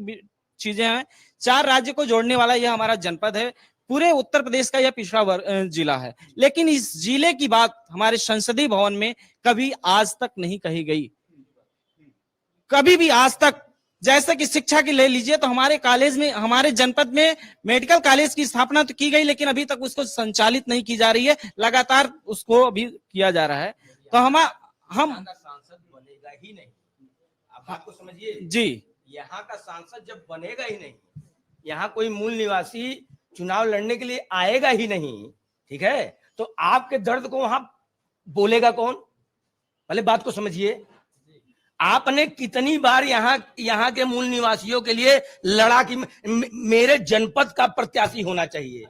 चीजें हैं। 4 राज्य को जोड़ने वाला यह हमारा जनपद है। पूरे उत्तर प्रदेश का यह पिछड़ा जिला है, लेकिन इस जिले की बात हमारे संसदीय भवन में कभी आज तक नहीं कही गई, कभी भी आज तक। जैसे कि शिक्षा की ले लीजिए तो हमारे कॉलेज में, हमारे जनपद में मेडिकल कॉलेज की स्थापना तो की गई, लेकिन अभी तक उसको संचालित नहीं की जा रही है। लगातार उसको अभी किया जा रहा है। तो हम सांसद बनेगा ही नहीं, आप बात को समझिए जी। यहाँ का सांसद जब बनेगा ही नहीं, यहाँ कोई मूल निवासी चुनाव लड़ने के लिए आएगा ही नहीं, ठीक है, तो आपके दर्द को वहां बोलेगा कौन? पहले बात को समझिए। आपने कितनी बार यहाँ के मूल निवासियों के लिए लड़ा कि मेरे जनपद का प्रत्याशी होना चाहिए।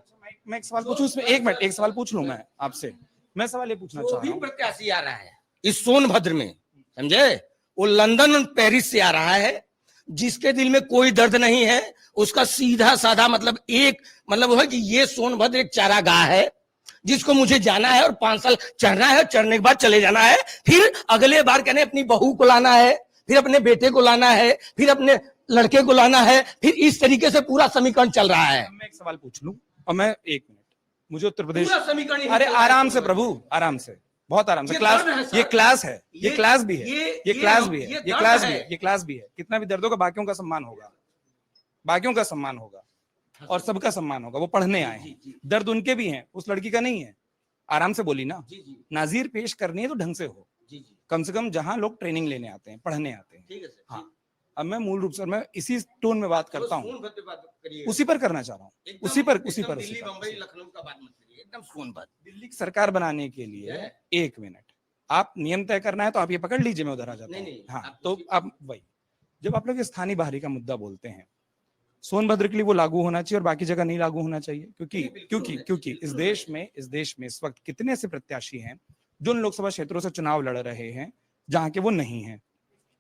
मैं एक सवाल पूछूं इसमें, एक मिनट, एक सवाल पूछ लूं मैं आपसे। मैं सवाल ये पूछना चाह रहा हूं, प्रत्याशी आ रहा है इस सोनभद्र में, समझे, वो लंदन और पेरिस से आ रहा है, जिसके दिल में कोई दर्द नहीं है। उसका सीधा साधा मतलब वो है कि ये सोनभद्र एक चारागाह है, जिसको मुझे जाना है और 5 साल चढ़ना है, चढ़ने के बाद चले जाना है, फिर अगले बार कहने अपनी बहू को लाना है, फिर अपने बेटे को लाना है, फिर अपने लड़के को लाना है, फिर इस तरीके से पूरा समीकरण चल रहा है। मैं एक सवाल पूछ लूं और मैं 1 मिनट, मुझे उत्तर प्रदेश, पूरा समीकरण यही अरे चल रहा है। आराम से प्रभु, आराम से, बहुत आराम से। ये क्लास, दर्द है सर। ये क्लास है, ये क्लास भी है, ये ये क्लास भी है, ये ये दर्द क्लास भी है। है, ये क्लास भी है। कितना भी दर्द होगा, बाकियों का सम्मान होगा, बाकियों का सम्मान होगा और सबका सम्मान होगा। वो पढ़ने आए हैं, दर्द उनके भी हैं, उस लड़की का नहीं है। आराम से बोली ना, नाजीर पेश करनी है तो ढंग से हो, कम से कम जहां लोग ट्रेनिंग लेने आते हैं, पढ़ने आते हैं। ठीक है सर। हाँ, अब मैं मूल रूप से, मैं इसी टोन में बात करता हूँ, उसी पर करना चाह रहा हूँ, उसी पर दिल्ली, बम्बई, लखनऊ का बात मत करिए, एकदम सोनभद्र। दिल्ली की सरकार बनाने के लिए 1 मिनट, आप नियम तय करना है तो आप ये पकड़ लीजिए, मैं उधर आ जाता हूँ। हाँ, तो आप वही, जब आप लोग स्थानीय बाहरी का मुद्दा बोलते हैं, सोनभद्र के लिए वो लागू होना चाहिए और बाकी जगह नहीं लागू होना चाहिए, क्योंकि इस देश में इस वक्त कितने से प्रत्याशी हैं जो उन लोकसभा क्षेत्रों से चुनाव लड़ रहे हैं जहां के वो नहीं हैं,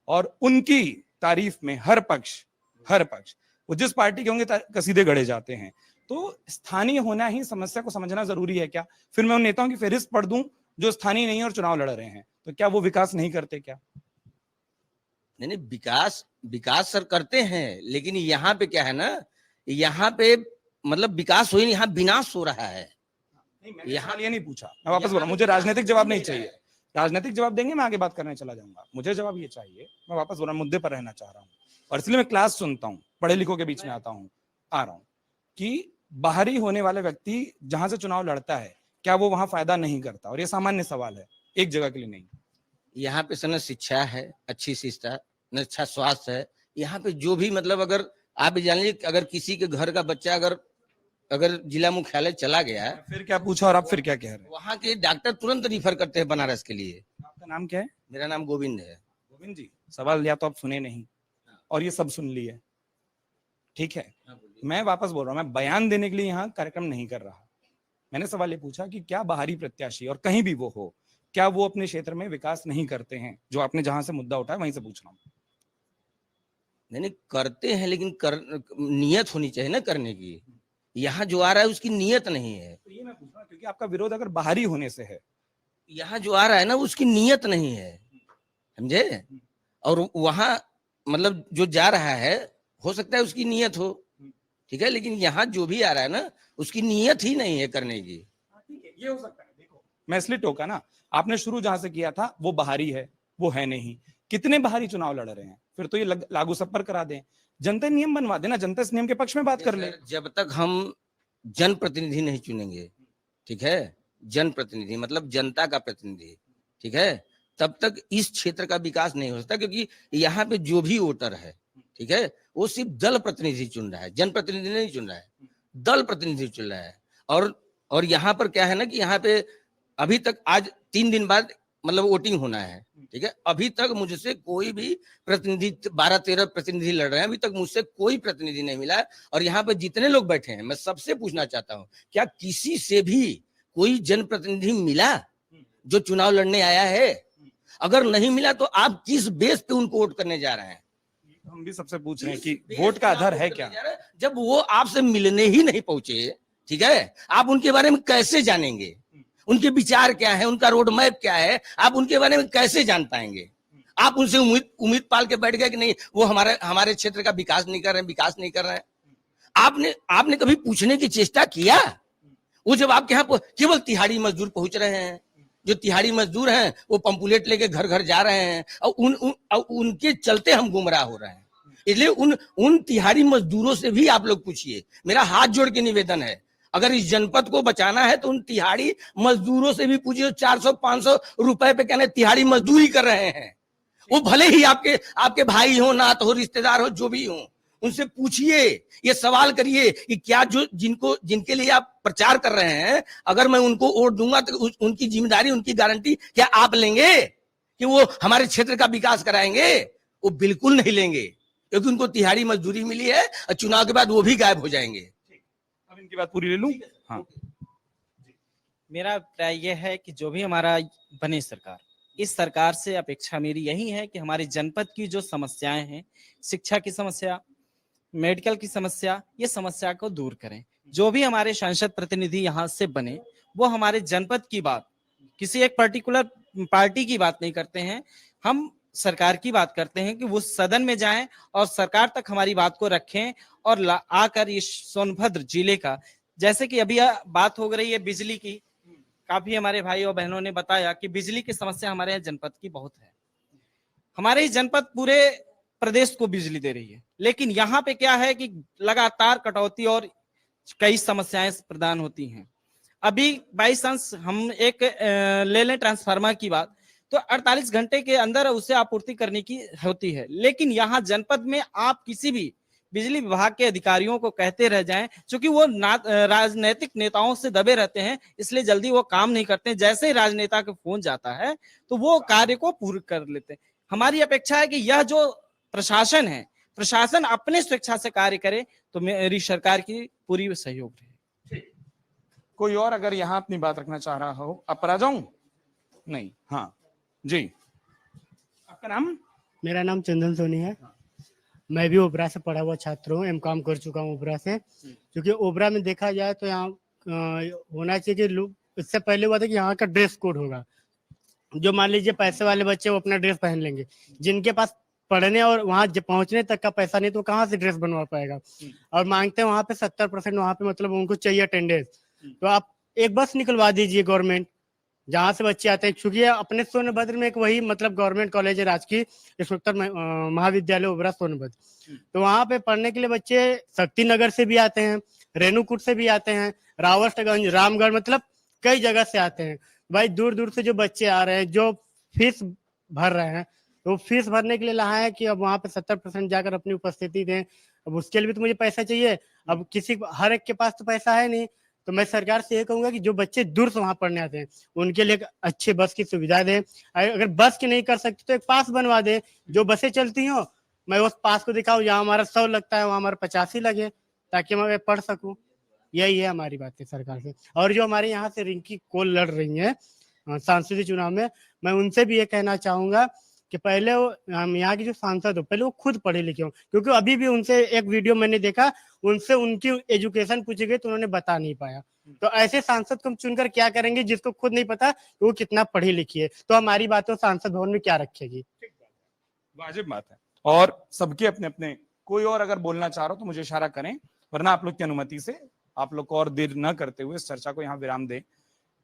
और उनकी तारीफ में हर पक्ष वो जिस पार्टी के होंगे कसीदे गढ़े जाते हैं। तो स्थानीय होना ही समस्या को समझना जरूरी है क्या? फिर मैं उन नेताओं की फहरिस्त पढ़ दूं जो स्थानीय नहीं है और चुनाव लड़ रहे हैं, तो क्या वो विकास नहीं करते क्या? नहीं, विकास सर करते हैं, लेकिन यहाँ पे क्या है ना, यहाँ पे मतलब विकास हो ही नहीं, यहाँ विनाश हो रहा है। यहाँ ये नहीं पूछा, मैं वापस बोल रहा हूँ, मुझे राजनीतिक जवाब नहीं चाहिए। राजनीतिक जवाब देंगे, मैं आगे बात करने चला जाऊंगा। मुझे जवाब ये चाहिए, मैं वापस बोल रहा हूँ, मुद्दे पर रहना चाह रहा हूँ, और इसलिए मैं क्लास सुनता हूँ, पढ़े लिखों के बीच में आ रहा हूँ कि बाहरी होने वाले व्यक्ति जहां से चुनाव लड़ता है, क्या वो वहां फायदा नहीं करता? और ये सामान्य सवाल है, एक जगह के लिए नहीं। यहाँ पे सर शिक्षा है, अच्छी शिक्षा, न अच्छा स्वास्थ्य है। यहाँ पे जो भी मतलब, अगर आप जान लीजिए, अगर किसी के घर का बच्चा अगर जिला मुख्यालय चला गया, फिर क्या पूछा और आप फिर क्या कह रहे हैं? वहाँ के डॉक्टर तुरंत रिफर करते हैं बनारस के लिए। आपका नाम क्या है? मेरा नाम गोविंद है। गोविंद जी, सवाल या तो आप सुने नहीं और ये सब सुन लिए, ठीक है? मैं वापस बोल रहा हूँ, मैं बयान देने के लिए यहाँ कार्यक्रम नहीं कर रहा। मैंने सवाल ये पूछा कि क्या बाहरी प्रत्याशी, और कहीं भी वो हो, क्या वो अपने क्षेत्र में विकास नहीं करते हैं? जो आपने जहां से मुद्दा उठाया वहीं से पूछ रहा हूँ। नहीं, करते हैं, लेकिन नियत होनी चाहिए ना करने की। यहाँ जो आ रहा है उसकी नियत नहीं है। तो ये मैं पूछ रहा हूँ, क्योंकि आपका विरोध अगर बाहरी होने से है, यहाँ जो आ रहा है ना उसकी नियत नहीं है, समझे? और वहां मतलब जो जा रहा है, हो सकता है उसकी नियत हो, ठीक है, लेकिन यहाँ जो भी आ रहा है ना उसकी नियत ही नहीं है करने की। ठीक है, ये हो सकता है। देखो, मैं इसलिए टोका ना, आपने शुरू जहां से किया था वो बाहरी है, वो है नहीं। कितने बाहरी चुनाव लड़ रहे हैं? फिर तो ये लागू सब पर करा दें, जनता नियम बनवा देना, जनता इस नियम के पक्ष में बात कर ले। जब तक हम जनप्रतिनिधि नहीं चुनेंगे, ठीक है, जनप्रतिनिधि मतलब जनता का प्रतिनिधि, ठीक है, तब तक इस क्षेत्र का विकास नहीं हो सकता। क्योंकि यहाँ पे जो भी वोटर है, ठीक है, वो सिर्फ दल प्रतिनिधि चुन रहा है, जनप्रतिनिधि नहीं चुन रहा है, दल प्रतिनिधि चुन रहा है। और यहाँ पर क्या है ना कि यहाँ पे अभी तक, आज 3 दिन बाद मतलब वोटिंग होना है, ठीक है, अभी तक मुझसे कोई भी प्रतिनिधि, 12-13 प्रतिनिधि लड़ रहे हैं, अभी तक मुझसे कोई प्रतिनिधि नहीं मिला है। और यहाँ पे जितने लोग बैठे हैं, मैं सबसे पूछना चाहता हूँ, क्या किसी से भी कोई जनप्रतिनिधि मिला जो चुनाव लड़ने आया है? अगर नहीं मिला तो आप किस बेस पे उनको वोट करने जा रहे हैं? हम भी सबसे पूछ रहे हैं कि वोट का आधार है क्या? जब वो आपसे मिलने ही नहीं पहुंचे, ठीक है, आप उनके बारे में कैसे जानेंगे? उनके विचार क्या है, उनका रोड मैप क्या है, आप उनके बारे में कैसे जान पाएंगे? आप उनसे उम्मीद पाल के बैठ गए कि नहीं वो हमारे क्षेत्र का विकास नहीं कर रहे हैं। आपने कभी पूछने की चेष्टा किया? वो जब आपके यहाँ केवल तिहाड़ी मजदूर पहुंच रहे हैं, जो तिहाड़ी मजदूर हैं वो पंपुलेट लेके घर घर जा रहे हैं, और उनके चलते हम गुमराह हो रहे हैं। इसलिए उन तिहाड़ी मजदूरों से भी आप लोग पूछिए। मेरा हाथ जोड़ के निवेदन है, अगर इस जनपद को बचाना है तो उन तिहाड़ी मजदूरों से भी पूछिए। 400-500 रुपए पे कहने तिहाड़ी मजदूरी कर रहे हैं, वो भले ही आपके भाई हो, नात हो, रिश्तेदार हो, जो भी हो, उनसे पूछिए, ये सवाल करिए कि क्या जिनके लिए आप प्रचार कर रहे हैं, अगर मैं उनको वोट दूंगा तो उनकी जिम्मेदारी, उनकी गारंटी क्या आप लेंगे कि वो हमारे क्षेत्र का विकास कराएंगे? वो बिल्कुल नहीं लेंगे, क्योंकि उनको तिहाड़ी मजदूरी मिली है और चुनाव के बाद वो भी गायब हो जाएंगे। अब इनकी बात पूरी ले लूं? हाँ, मेरा अभिप्राय यह है कि जो भी हमारा बने सरकार, इस सरकार से अपेक्षा मेरी यही है कि हमारे जनपद की जो समस्याएं हैं, शिक्षा की समस्या, मेडिकल की समस्या, ये समस्या को दूर करें। जो भी हमारे सांसद प्रतिनिधि यहाँ से बने वो हमारे जनपद की बात, किसी एक पर्टिकुलर पार्टी की बात नहीं करते हैं, हम सरकार की बात करते हैं कि वो सदन में जाएं और सरकार तक हमारी बात को रखें और आकर इस सोनभद्र जिले का, जैसे कि अभी बात हो रही है बिजली की, काफी हमारे भाई और बहनों ने बताया कि बिजली की समस्या हमारे यहाँ जनपद की बहुत है। हमारे जनपद पूरे प्रदेश को बिजली दे रही है, लेकिन यहाँ पे क्या है कि लगातार कटौती और कई समस्याएं प्रदान होती हैं। अभी बाई चांस हम एक ले लें ट्रांसफार्मर की बात, तो 48 घंटे के अंदर उसे आपूर्ति करने की होती है, लेकिन यहाँ जनपद में आप किसी भी बिजली विभाग के अधिकारियों को कहते रह जाएं, क्योंकि वो राजनीतिक नेताओं से दबे रहते हैं, इसलिए जल्दी वो काम नहीं करते। जैसे ही राजनेता का फोन जाता है तो वो कार्य को पूर्ण कर लेते हैं। हमारी अपेक्षा है कि यह जो प्रशासन है, प्रशासन अपने स्वेच्छा से कार्य करे तो मेरी सरकार की पूरी सहयोग रहे। कोई और अगर यहाँ अपनी बात रखना चाह रहा हो, आप पर आ जाऊं? नहीं, हाँ जी, आपका नाम? मेरा नाम चंदन सोनी है। मैं भी ओबरा से पढ़ा हुआ छात्र हूँ, एमकॉम कर चुका हूँ ओबरा से। क्योंकि ओबरा में देखा जाए तो यहाँ होना चाहिए कि लोग, इससे पहले हुआ था कि यहाँ का ड्रेस कोड होगा, जो मान लीजिए पैसे वाले बच्चे वो अपना ड्रेस पहन लेंगे, जिनके पास पढ़ने और वहाँ पहुंचने तक का पैसा नहीं तो कहाँ से ड्रेस बनवा पाएगा। और मांगते हैं वहाँ पे 70%, वहाँ पे मतलब उनको चाहिए अटेंडेंस। तो आप एक बस निकलवा दीजिए गवर्नमेंट, जहाँ से बच्चे आते हैं। क्योंकि अपने सोनभद्र में एक वही मतलब गवर्नमेंट कॉलेज है, राजकीय स्नातक महाविद्यालय ओबरा सोनभद्र। तो वहाँ पे पढ़ने के लिए बच्चे शक्ति नगर से भी आते हैं, रेणुकूट से भी आते हैं, रावस्टगंज, रामगढ़, मतलब कई जगह से आते हैं। भाई दूर दूर से जो बच्चे आ रहे हैं, जो फीस भर रहे हैं, तो फीस भरने के लिए लगा है कि अब वहाँ पे 70% जाकर अपनी उपस्थिति दें। अब उसके लिए भी तो मुझे पैसा चाहिए। अब किसी हर एक के पास तो पैसा है नहीं। तो मैं सरकार से ये कहूंगा कि जो बच्चे दूर से वहां पढ़ने आते हैं उनके लिए अच्छे बस की सुविधा दें। अगर बस की नहीं कर सकते तो एक पास बनवा दें, जो बसें चलती हो मैं उस पास को दिखाऊं, यहाँ हमारा 100 लगता है वहाँ हमारा 85 लगे, ताकि मैं पढ़ सकूं। यही है हमारी बात है सरकार से। और जो हमारे यहाँ से रिंकी कोल लड़ रही है सांसदीय चुनाव में, मैं उनसे भी ये कहना चाहूंगा कि पहले वो यहाँ की जो सांसद हो पहले वो खुद पढ़े लिखे हो। क्योंकि अभी भी उनसे एक वीडियो मैंने देखा, उनसे उनकी एजुकेशन पूछी गई तो उन्होंने बता नहीं पाया। तो ऐसे सांसद को हम चुनकर क्या करेंगे जिसको खुद नहीं पता कि वो कितना पढ़ी लिखी है। तो हमारी बातें सांसद भवन में क्या रखेगी? वाजिब बात है। और सबके अपने अपने, कोई और अगर बोलना चाह रहा हो तो मुझे इशारा करें, वरना आप लोग की अनुमति से आप लोग को और देर न करते हुए इस चर्चा को यहाँ विराम दें।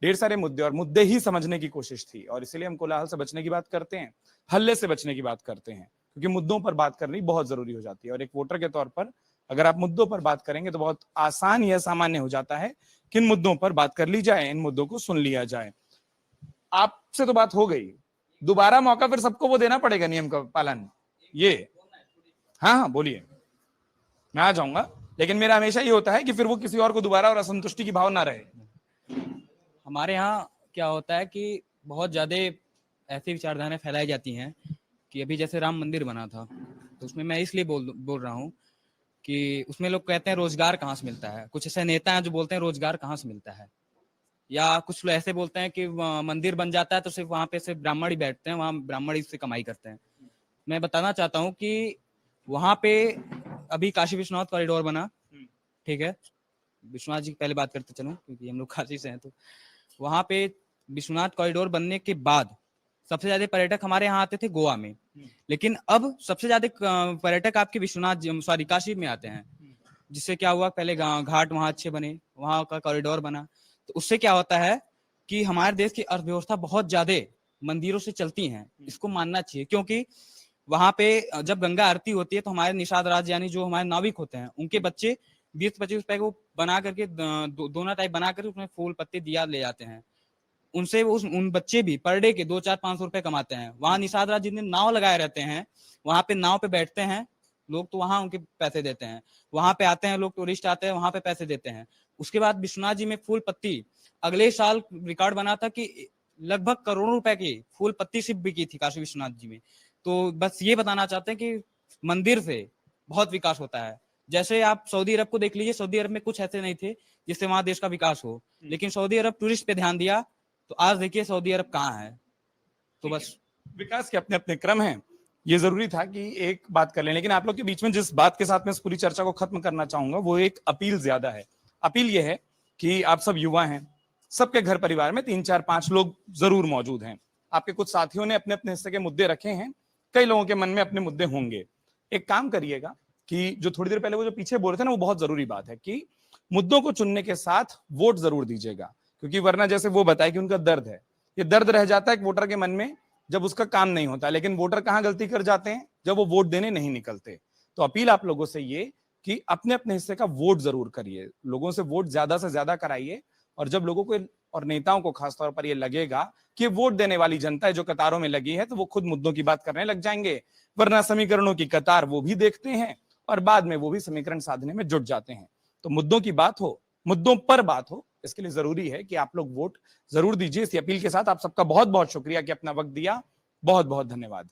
ढेर सारे मुद्दे और मुद्दे ही समझने की कोशिश थी, और इसीलिए हम कोलाहल से बचने की बात करते हैं, हल्ले से बचने की बात करते हैं, क्योंकि मुद्दों पर बात करनी बहुत जरूरी हो जाती है। और एक वोटर के तौर पर अगर आप मुद्दों पर बात करेंगे तो बहुत आसान या सामान्य हो जाता है किन मुद्दों पर बात कर ली जाए, इन मुद्दों को सुन लिया जाए। आपसे तो बात हो गई, दोबारा मौका फिर सबको वो देना पड़ेगा, नियम का पालन। ये हाँ बोलिए, मैं आ जाऊंगा, लेकिन मेरा हमेशा ये होता है कि फिर वो किसी और को दोबारा और असंतुष्टि की भाव ना रहे। हमारे यहाँ क्या होता है कि बहुत ज्यादा ऐसी विचारधाराएं फैलाई जाती हैं कि अभी जैसे राम मंदिर बना था, तो उसमें मैं इसलिए बोल रहा हूँ कि उसमें लोग कहते हैं रोजगार कहाँ से मिलता है। कुछ ऐसे नेता हैं जो बोलते हैं रोजगार कहाँ से मिलता है, या कुछ लोग ऐसे बोलते हैं कि मंदिर बन जाता है तो सिर्फ वहां पे सिर्फ ब्राह्मण ही बैठते हैं, वहां ब्राह्मण ही इससे कमाई करते हैं। मैं बताना चाहता हूँ कि वहां पे अभी काशी विश्वनाथ कॉरिडोर बना, ठीक है, विश्वनाथ जी की पहले बात करते चलूं क्योंकि हम लोग काशी से हैं। तो वहां पे विश्वनाथ कॉरिडोर बनने के बाद सबसे ज्यादा पर्यटक हमारे यहाँ आते थे गोवा में, लेकिन अब सबसे ज्यादा पर्यटक आपके विश्वनाथ काशी में आते हैं। जिससे क्या हुआ, पहले घाट वहां अच्छे बने, वहां का कॉरिडोर बना, तो उससे क्या होता है कि हमारे देश की अर्थव्यवस्था बहुत ज्यादा मंदिरों से चलती है। इसको मानना चाहिए, क्योंकि वहां पे जब गंगा आरती होती है तो हमारे निषाद राज यानी जो हमारे नाविक होते हैं उनके बच्चे 20-25 रुपए को बना करके दोना टाइप बना करके उसमें फूल पत्ते दिया ले जाते हैं। उनसे उन बच्चे भी पर डे के 2-4-500 रुपए कमाते हैं। वहां निषाद राज जितने नाव लगाए रहते हैं, वहां पे नाव पे बैठते हैं लोग, तो वहां उनके पैसे देते हैं। वहां पे आते हैं लोग, टूरिस्ट आते हैं, वहां पे पैसे देते हैं। उसके बाद विश्वनाथ जी में फूल पत्ती, अगले साल रिकॉर्ड बना था कि लगभग करोड़ों रुपए की फूल पत्ती सिर्फ बिकी थी काशी विश्वनाथ जी में। तो बस ये बताना चाहते हैं कि मंदिर से बहुत विकास होता है। जैसे आप सऊदी अरब को देख लीजिए, सऊदी अरब में कुछ ऐसे नहीं थे जिससे वहां देश का विकास हो, लेकिन सऊदी अरब टूरिस्ट पे ध्यान दिया तो आज देखिए सऊदी अरब कहाँ है। तो बस विकास के अपने अपने क्रम हैं, ये जरूरी था कि एक बात कर लें। लेकिन आप लोग के बीच में जिस बात के साथ मैं इस पूरी चर्चा को खत्म करना चाहूंगा वो एक अपील ज्यादा है। अपील ये है कि आप सब युवा हैं, सबके घर परिवार में 3 4 5 लोग जरूर मौजूद हैं। आपके कुछ साथियों ने अपने अपने हिस्से के मुद्दे रखे हैं, कई लोगों के मन में अपने मुद्दे होंगे। एक काम करिएगा कि जो थोड़ी देर पहले वो जो पीछे बोल रहे थे ना, वो बहुत जरूरी बात है कि मुद्दों को चुनने के साथ वोट जरूर दीजिएगा, क्योंकि वरना जैसे वो बताए कि उनका दर्द है, ये दर्द रह जाता है एक वोटर के मन में जब उसका काम नहीं होता। लेकिन वोटर कहाँ गलती कर जाते हैं? जब वो वोट देने नहीं निकलते। तो अपील आप लोगों से ये कि अपने अपने हिस्से का वोट जरूर करिए, लोगों से वोट ज्यादा से ज्यादा कराइए। और जब लोगों को और नेताओं को खासतौर पर ये लगेगा कि वोट देने वाली जनता है जो कतारों में लगी है, तो वो खुद मुद्दों की बात करने लग जाएंगे। वरना समीकरणों की कतार वो भी देखते हैं और बाद में वो भी समीकरण साधने में जुट जाते हैं। तो मुद्दों की बात हो, मुद्दों पर बात हो, इसके लिए जरूरी है कि आप लोग वोट जरूर दीजिए। इस अपील के साथ आप सबका बहुत बहुत शुक्रिया कि अपना वक्त दिया। बहुत बहुत धन्यवाद।